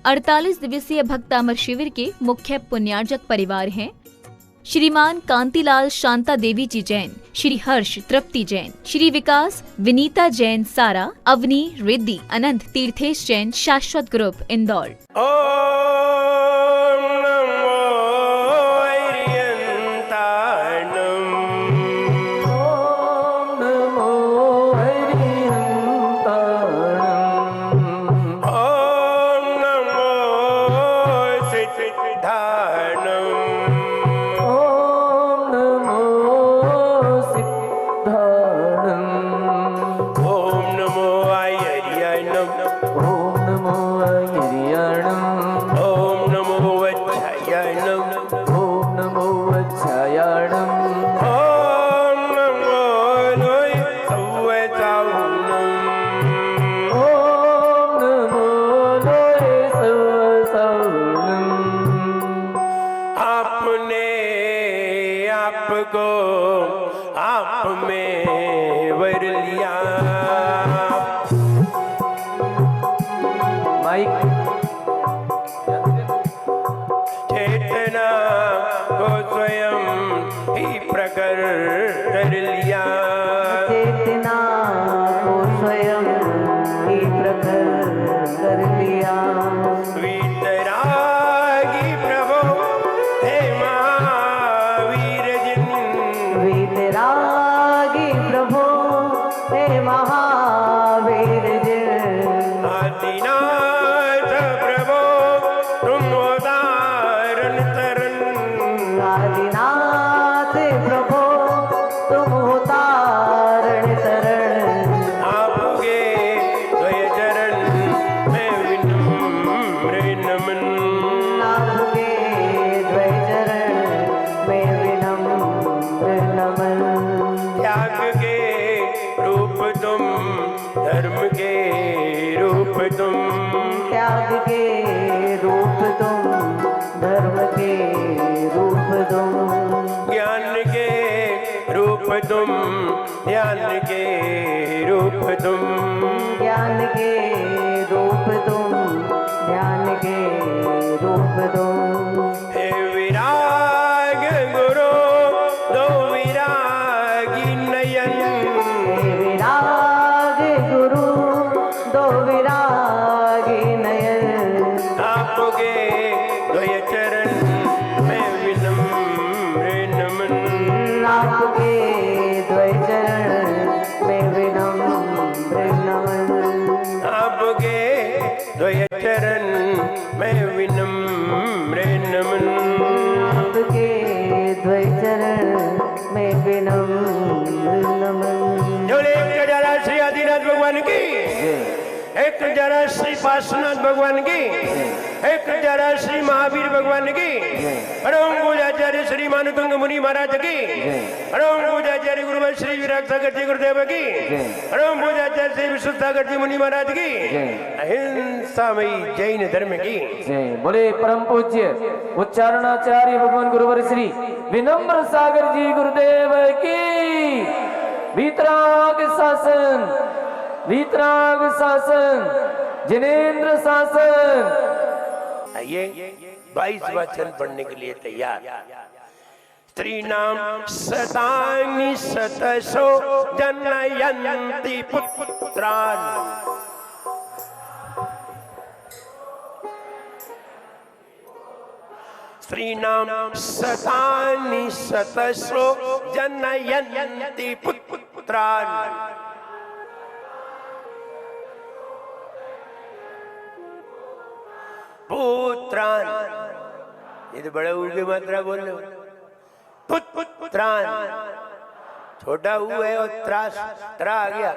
48 दिवसीय भक्त अमर शिविर के मुख्य पुण्यार्जक परिवार हैं श्रीमान कांतिलाल शांता देवी जी जैन, श्री हर्ष तृप्ति जैन, श्री विकास विनीता जैन सारा, अवनी रिद्धि अनंत तीर्थेश जैन, शाश्वत ग्रुप इंदौर। आप में वर लिया माइक चेतना को स्वयं ही प्रकट कर लिया, चेतना को स्वयं ही प्रकट कर लिया। वीतरागी प्रभु हे महावीर जिन, वीतरागी प्रभु हे महावीर जिन। आदिनाथ प्रभु तुम उदाहरण तरन, आदिनाथ प्रभु तुम उतारण तरण। आपके द्वय चरण में विनम्र नमन, आपके द्वय चरण में विनम्र नमन। त्याग के रूप तुम, धर्म के रूप तुम, त्याग के रूप तुम, धर्म के रूप तुम, ज्ञान के रूप तुम, ध्यान के रूप तुम, ज्ञान के रूप तुम, ध्यान के रूप तुम। हे विराग गुरु दो विरागी नयन, हे विराग गुरु दो विरागी नयन। आपके द्वय चरण में विनम्र नमन, आपके द्वय चरण में विनम्र नमन। आपके द्वय चरण में विनम्र नमन। आपके द्वय चरण में विनम्र नमन। जो एक जरा श्री आदिनाथ भगवान की, एक जरा श्री पार्श्वनाथ भगवान की, एक जरा श्री महावीर भगवान की, परम पूज्याचार्य श्री मानुतुंग मुनि महाराज की, परम पूज्याचार्य गुरु श्री विराट सागर जी गुरुदेव की, परम पूज्याचार्य श्री विश्व सागर जी मुनि महाराज की, अहिंसामयी जैन धर्म की जय। बोले परम पूज्य उच्चारणाचार्य भगवान गुरुवर श्री विनम्र सागर जी गुरुदेव की। वीतराग शासन, वीतराग शासन, जिनेन्द्र शासन। आइए 22 वचन पढ़ने के लिए तैयार। स्त्री नाम शतानि शतशो जनयन्ति पुत्रान्, स्त्री नाम शतानि शतशो जनयन्ति पुत्रान्। पुत्रान, ये तो बड़ा ऊ की मात्रा बोल रहे हो। पुत्रान, छोटा ऊ है और त्रास त्रा आ गया,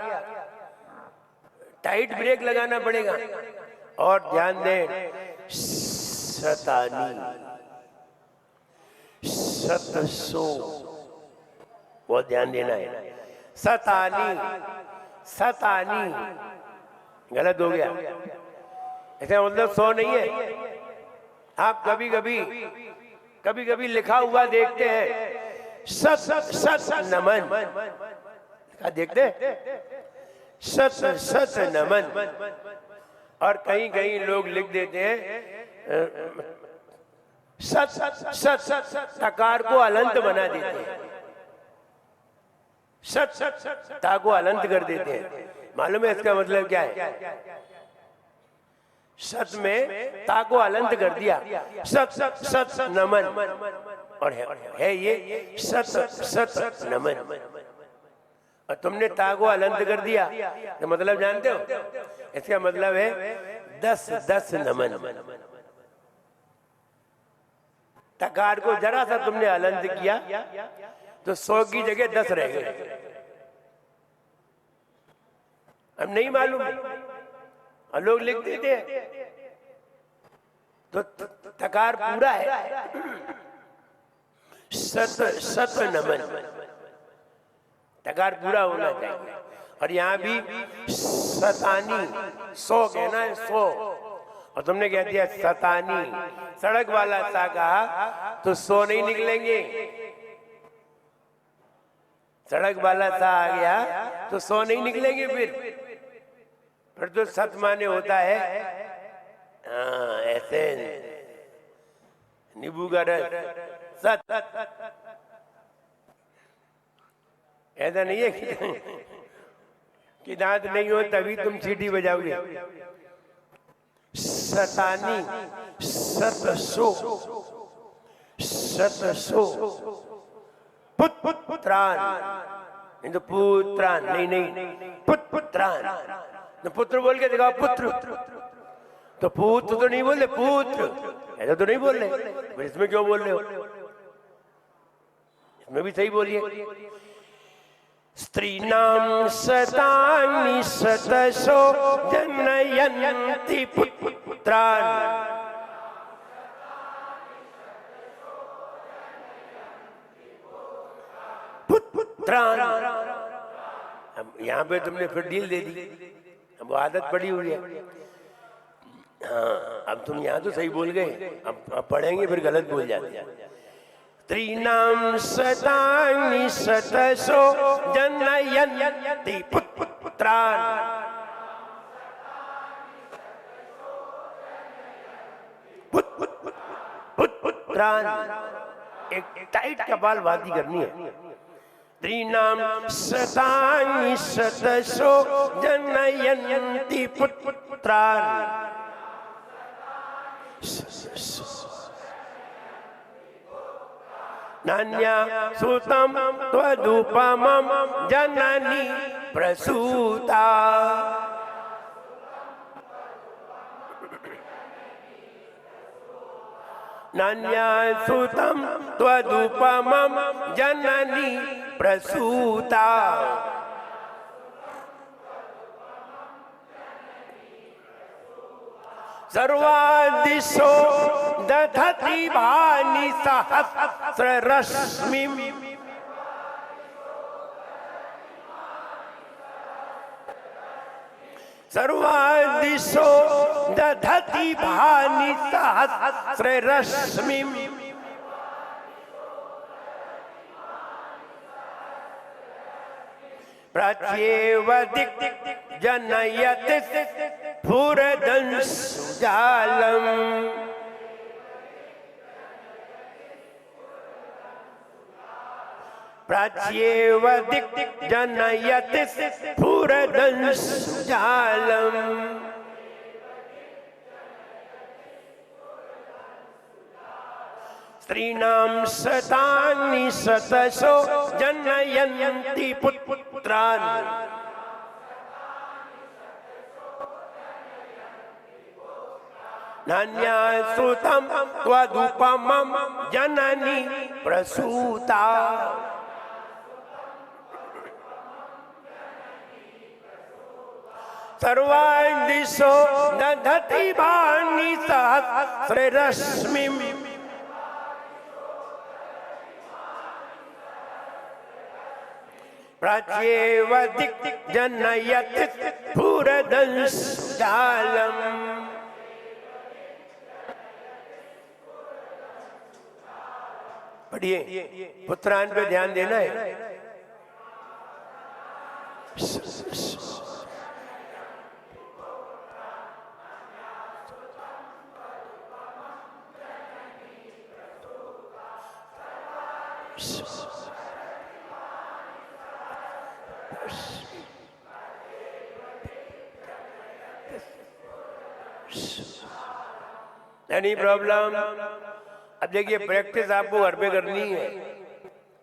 टाइट ब्रेक लगाना पड़ेगा। और ध्यान दें, शतानी शतसो, वो ध्यान देना है। शतानी शतानी गलत हो गया, ऐसा मतलब 100 नहीं है। आप कभी कभी लिखा हुआ देखते हैं, सत सत नमन, देखते हैं, सत सत नमन। और कहीं कहीं लोग लिख देते हैं सत सत सत तकार को अलंत बना देते हैं, सत सत ता को अलंत कर देते हैं। मालूम है इसका मतलब क्या है? सत में ता को अलंत कर दिया, सत सत सत नमन, और है ये सत सत नमन, और तुमने ता को अलंत कर दिया तो मतलब जानते हो? इसका मतलब है 10 नमन। तकार को जरा सा तुमने अलंत किया तो 100 की जगह 10 रह गए। अब नहीं मालूम और लोग लिख देते हैं, तो तकार पूरा है सत नमन, तकार पूरा होना चाहिए। और यहाँ भी सतानी 100 कहना है 100, और तुमने कह दिया सतानी, सड़क वाला सा कहा तो 100 नहीं निकलेंगे। सड़क वाला सा आ गया तो 100 नहीं निकलेंगे। फिर तो सत माने होता है ऐसे नींबू का रस, सत। ऐसा नहीं है कि दांत नहीं हो तभी तुम सीटी बजाओगे। सतानी सतसो, सतसो पुत्रान, नहीं तो पुत्रान, नहीं पुत्रान, तो पुत्र बोल के दिखाओ, पुत्र। तो पुत्र तो नहीं बोल रहे, पुत्र ऐसा तो नहीं बोल रहे, इसमें क्यों बोल रहे हो? इसमें भी सही बोलिए। स्त्रीणाम सतानि सतसो जनयन्ति पुत्रान, पुत्रान। अब यहाँ पे तुमने फिर डील दे दी, अब आदत पड़ी हुई है। हाँ, अब तुम यहाँ तो सही बोल गए, अब पढ़ेंगे फिर गलत बोल जाते हैं। त्रीणाम सतानि सतसो जनयन्ति पुत्रान, पुत्रान। एक टाइट कपाल भाती करनी है। त्रीणाम सतानि सतसो जनयन्ति पुत्रान, नान्या सुतम त्वदुपमं जननी प्रसूता, नान्या सुतम त्वदुपमं जननी प्रसूता। सर्वादिशो दधति भानि सहस्ररश्मिं, सर्वादिशो दधति भानि सहस्ररश्मिं, प्रत्येव दिक् जनयति स्फुरदंशुजालम्, प्रत्येव दिक् जनयति स्फुरदंशुजालम्। स्त्रीणां सतानि सतसो जनयन्ति पुत्रान्, नान्या सुतं त्वदुपमं जननी प्रसूता। सर्वादिशो दधति भानि सहस्ररश्मिं, प्रत्येव दिक् जनयति स्फुरदंशुजालम्। पढ़िए, पुत्रान पे ध्यान देना है। Any problem? अब देखिए, प्रैक्टिस आपको घर पे करनी है।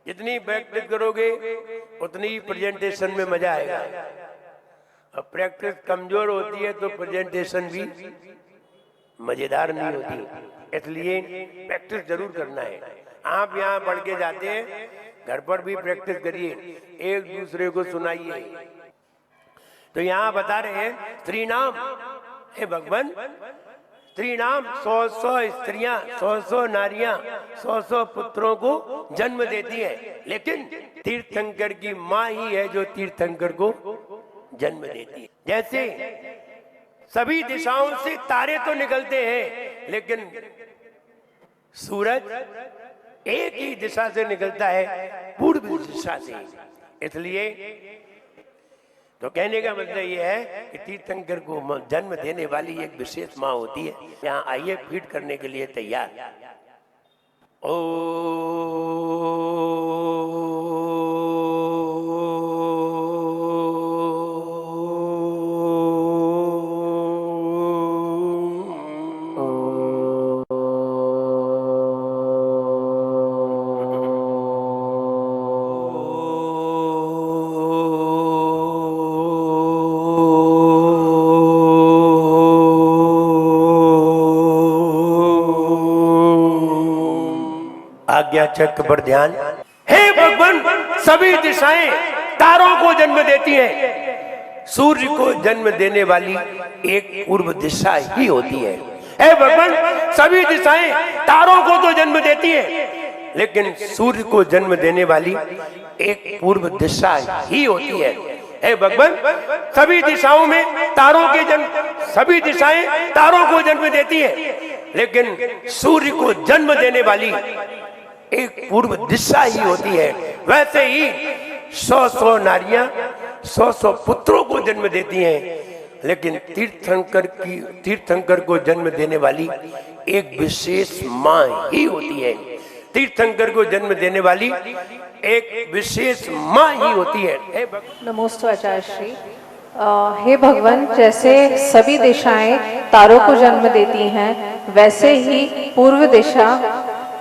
जितनी प्रैक्टिस करोगे उतनी प्रेजेंटेशन में मजा आएगा। अब प्रैक्टिस कमजोर होती है तो प्रेजेंटेशन भी मजेदार नहीं होती। इसलिए प्रैक्टिस जरूर करना है। आप यहाँ पढ़ के जाते हैं, घर पर भी प्रैक्टिस करिए, एक दूसरे को सुनाइए। तो यहाँ बता रहे हैं स्त्री नाम, हे भगवान, स्त्री नाम 100 स्त्रियां, 100 नारियां, 100 पुत्रों को जन्म देती है, लेकिन तीर्थंकर की माँ ही है जो तीर्थंकर को जन्म देती है। जैसे सभी दिशाओं से तारे तो निकलते हैं, लेकिन सूरज एक ही दिशा से निकलता है, पूर्व दिशा से। इसलिए तो कहने का मतलब ये है कि तीर्थंकर को जन्म देने वाली एक विशेष माँ होती है। यहाँ आइए, फीड करने के लिए तैयार। ओ आज्ञा चक्र पर ध्यान। हे भगवान, सभी दिशाएं तारों को जन्म देती हैं, सूर्य को जन्म देने वाली एक पूर्व दिशा ही होती है। हे भगवान, सभी दिशाएं तारों को तो जन्म देती हैं, लेकिन सूर्य को जन्म देने वाली एक पूर्व दिशा ही होती है। हे भगवान, सभी दिशाओं में तारों के जन्म, सभी दिशाएं तारों को जन्म देती हैं, लेकिन सूर्य को जन्म देने वाली एक पूर्व दिशा ही होती है। वैसे ही 100 नारियां 100 पुत्रों को जन्म देती हैं, लेकिन तीर्थंकर को जन्म देने वाली एक विशेष माँ ही होती है। तीर्थंकर को जन्म देने वाली एक विशेष माँ ही होती है। नमोस्तु आचार्य श्री। हे भगवान, जैसे सभी दिशाएं तारों को जन्म देती हैं, वैसे ही पूर्व दिशा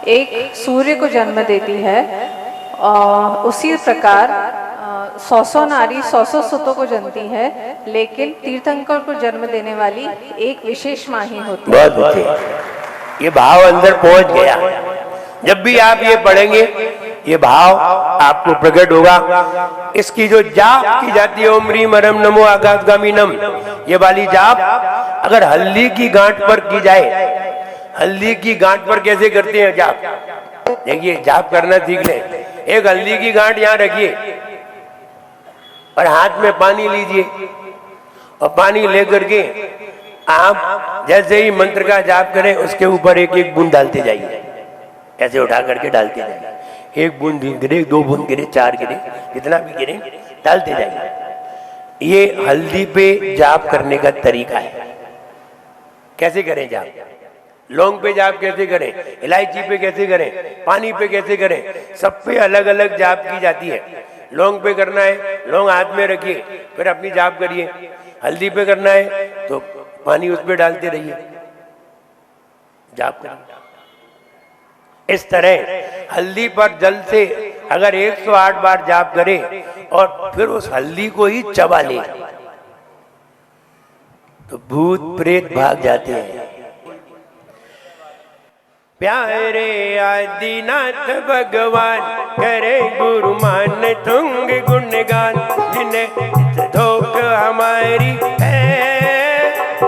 एक सूर्य को जन्म देती है। उसी प्रकार 100 नारी 100 सुतों को जन्मती है, लेकिन तीर्थंकर को जन्म देने वाली एक विशेष माँ ही होती है। बहुत ये भाव अंदर पहुंच गया। जब भी आप ये पढ़ेंगे, ये भाव आपको प्रकट होगा। इसकी जो जाप की जाती है, ओम ह्रीम परम नमो आकाशगामीनम, ये वाली जाप अगर हल्दी की गांठ पर की जाए, हल्दी की गांठ पर कैसे करते हैं जाप? देखिए, जाप करना सीख ले। एक हल्दी की गांठ यहाँ रखिए और हाथ में पानी लीजिए, और पानी लेकर के आप जैसे ही मंत्र का जाप करें, उसके ऊपर एक एक बूंद डालते जाइए। ऐसे उठा करके डालते जाइए। एक बूंद गिरे, 2 बूंद गिरे, 4 गिरे, जितना भी गिरे डालते जाइए। ये हल्दी पे जाप करने का तरीका है। कैसे करें जाप? लौंग पे जाप कैसे करें, इलायची पे कैसे करें, पानी पे कैसे करें, सब पे अलग अलग जाप की जाती है। लौंग पे करना है, लौंग हाथ में रखिए, फिर अपनी जाप करिए। हल्दी पे करना है तो पानी उस पे डालते रहिए, जाप करिए। इस तरह हल्दी पर जल से अगर 108 बार जाप करें और फिर उस हल्दी को ही चबा ले, तो भूत प्रेत भाग जाते हैं। प्यारे आदिनाथ भगवान, करे गुरु मान तुंग गुणगान, जिन्हें धोख हमारी है।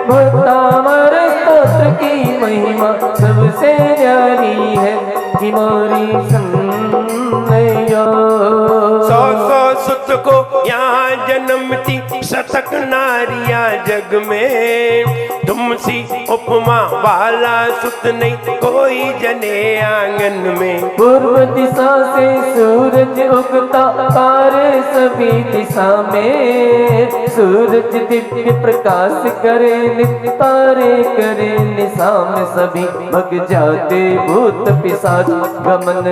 भक्तामर स्तोत्र की महिमा सबसे न्यारी है, हमारी सन्नैया। 100 सुत को यहाँ जन्मती शतक नारियां जग में, तुमसी उपमा वाला सुत नहीं कोई जने आंगन में। पूर्व दिशा से सूरज उगता, तारे सभी दिशा में, सूरज दिव्य प्रकाश करे नित्य, तारे करे निशा में सभी भग जाते भूत पिशाच, गमन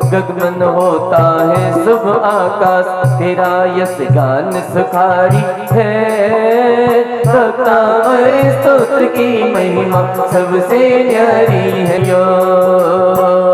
गगमन होता है शुभ आकाश, तेरा यश गान सुखारी है। भक्तामर स्तोत्र की महिमा सबसे न्यारी है यो।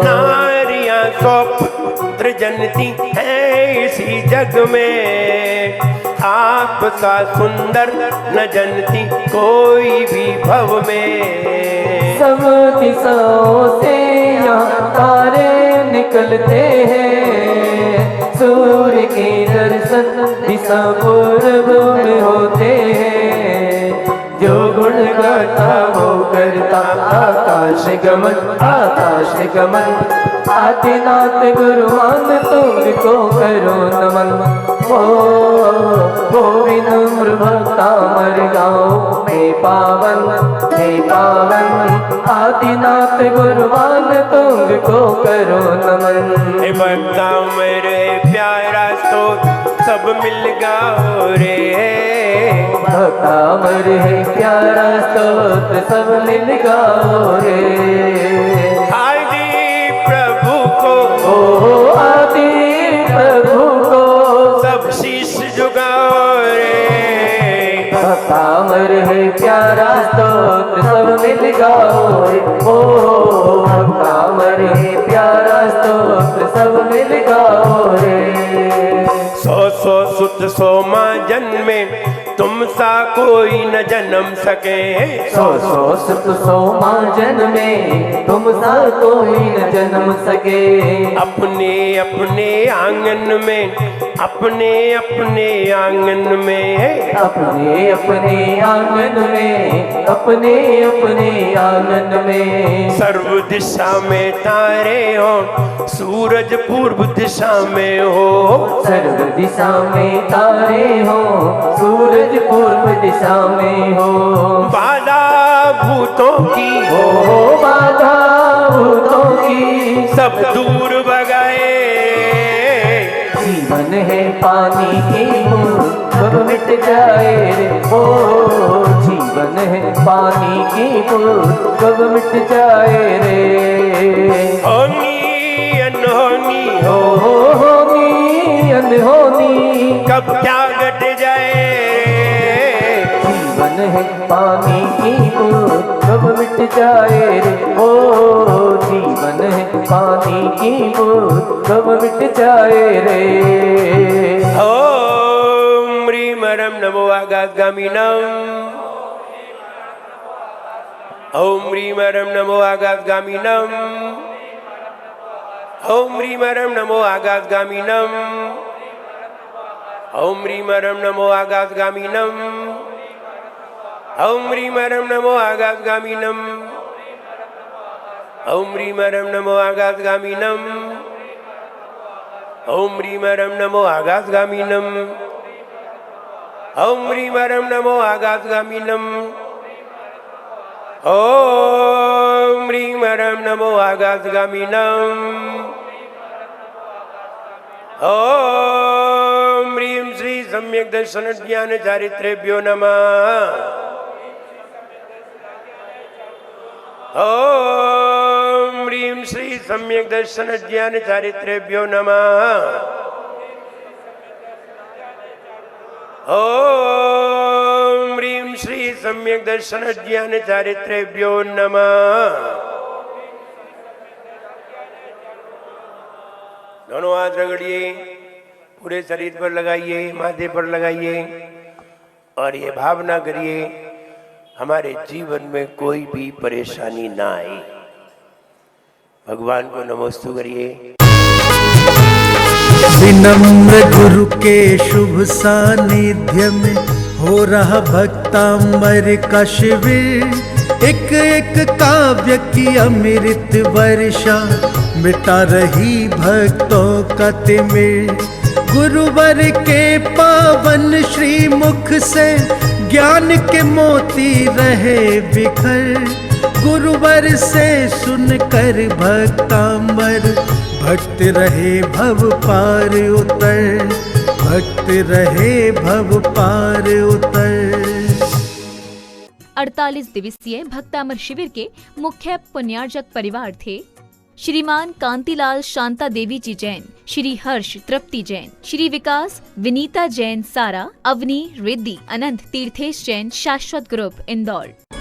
नारियां सौ पुत्र जनती है इसी जग में, आपका सुंदर न जनती कोई भी भव में। सब दिशाओं से यहाँ तारे निकलते हैं, सूर्य के दर्शन दिशा पूर्व में होते हैं। जो गुण गाता वो करता आकाश गमन, आकाश गमन। आदिनाथ गुरुवान तुमको करो नमन, वो विनम्र भक्तामर गाँव में पावन, हे पावन। आदिनाथ गुरुवान तुमको करो नमन। हे भक्तामर प्यारा स्तोत्र सब मिल गाओ रे, भक्तामर है प्यारा स्तोत्र सब मिल गाओ रे। आदि प्रभु को, ओ आदि प्रभु को सब शीश झुकाओ रे। भक्तामर है प्यारा स्तोत्र सब मिल गाओ रे, ओ भक्तामर है प्यारा स्तोत्र सब मिल गाओ रे। सौ सौ सुत सौ माँ जन्मे तुम सा कोई न जन्म सके। सौ सौ सुत सौ माँ जन्मे तुम सा कोई न जन्म सके। अपने अपने आंगन में, अपने अपने आंगन में, अपने अपने आंगन में, अपने अपने आंगन में। सर्व दिशा में तारे हो, सूरज पूर्व दिशा में हो। सर्व दिशा में तारे हो, सूरज पूर्व दिशा में हो। बाधा भूतों की, हो बाधा भूतों की सब दूर भगाए। जीवन है पानी की बूंद कब मिट जाए रे, ओ जीवन है पानी की बूंद कब मिट जाए रे। होनी अनहोनी हो, होनी अनहोनी कब क्या घट जाए। जीवन है पानी की बूंद कब मिट जाए रे, ओ जीवन है पानी की बूंद कब मिट जाए रे। ओम ह्रीं ह्रम नमो आकाशगामिनम्, ओम ह्रीं ह्रम नमो आकाशगामिनम्, ओम ह्रीं ह्रम नमो आकाशगामिनम्, ओम ह्रीं ह्रम नमो आकाशगामिनम्, ओम ह्रीं ह्रम नमो आकाशगामिनम्, ओम ह्रीं ह्रम नमो आकाशगामिनम्, ओम ह्रीं ह्रम नमो आकाशगामिनम्, ओम ह्रीं ह्रम नमो आकाशगामिनम्, ओम ह्रीं ह्रम नमो आकाशगामिनम्, ओम ह्रीं श्री सम्यक दर्शन ज्ञान चारित्रेभ्यो नमः। ओम ह्रीं श्री सम्यक दर्शन ज्ञान चारित्रेभ्यो नमः। ओम ह्रीं श्री सम्यक दर्शन ज्ञान चारित्रेभ्यो नमः। दोनों हाथ रगड़िए, पूरे शरीर पर लगाइए, माथे पर लगाइए और ये भावना करिए हमारे जीवन में कोई भी परेशानी ना आए। भगवान को नमोस्तु करिए। विनम्र गुरु के शुभ सानिध्य में हो रहा भक्तांबर का शिविर। एक एक काव्य की अमृत वर्षा मिटा रही भक्तों का तिमिर। गुरुवर के पावन श्री मुख से ज्ञान के मोती रहे बिखर। गुरुवर से सुनकर भक्तांबर भक्त रहे भव पार उतर, भक्त रहे भव पार उतर। 48 दिवसीय भक्तामर शिविर के मुख्य पुण्यार्जक परिवार थे श्रीमान कांतिलाल शांता देवी जी जैन, श्री हर्ष तृप्ति जैन, श्री विकास विनीता जैन सारा, अवनी रिद्धि, अनंत तीर्थेश जैन, शाश्वत ग्रुप इंदौर।